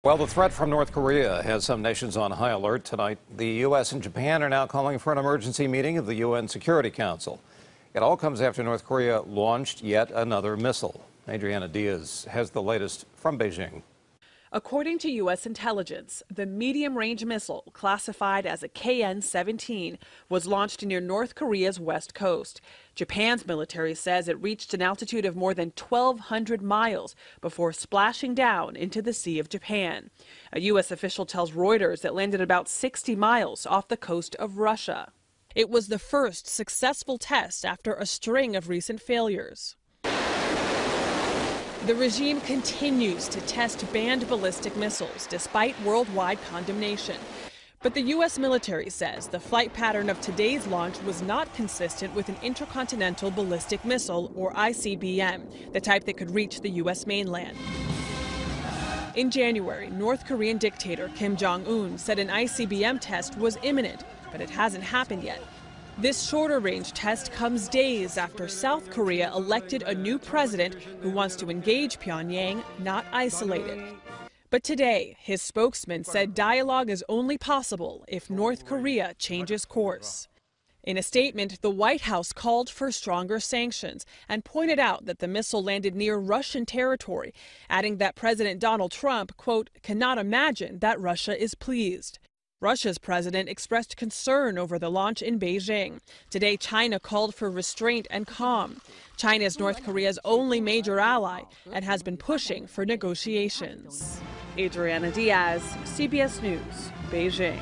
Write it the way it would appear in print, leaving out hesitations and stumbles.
Well, the threat from North Korea has some nations on high alert tonight. The U.S. and Japan are now calling for an emergency meeting of the UN Security Council. It all comes after North Korea launched yet another missile. Adriana Diaz has the latest from Beijing. According to U.S. intelligence, the medium-range missile, classified as a KN-17, was launched near North Korea's west coast. Japan's military says it reached an altitude of more than 1,200 miles before splashing down into the Sea of Japan. A U.S. official tells Reuters it landed about 60 miles off the coast of Russia. It was the first successful test after a string of recent failures. The regime continues to test banned ballistic missiles despite worldwide condemnation. But the U.S. military says the flight pattern of today's launch was not consistent with an intercontinental ballistic missile, or ICBM, the type that could reach the U.S. mainland. In January, North Korean dictator Kim Jong-un said an ICBM test was imminent, but it hasn't happened yet. This shorter-range test comes days after South Korea elected a new president who wants to engage Pyongyang, not isolate it. But today, his spokesman said dialogue is only possible if North Korea changes course. In a statement, the White House called for stronger sanctions and pointed out that the missile landed near Russian territory, adding that President Donald Trump, quote, cannot imagine that Russia is pleased. Russia's president expressed concern over the launch in Beijing. Today, China called for restraint and calm. China is North Korea's only major ally and has been pushing for negotiations. Adriana Diaz, CBS News, Beijing.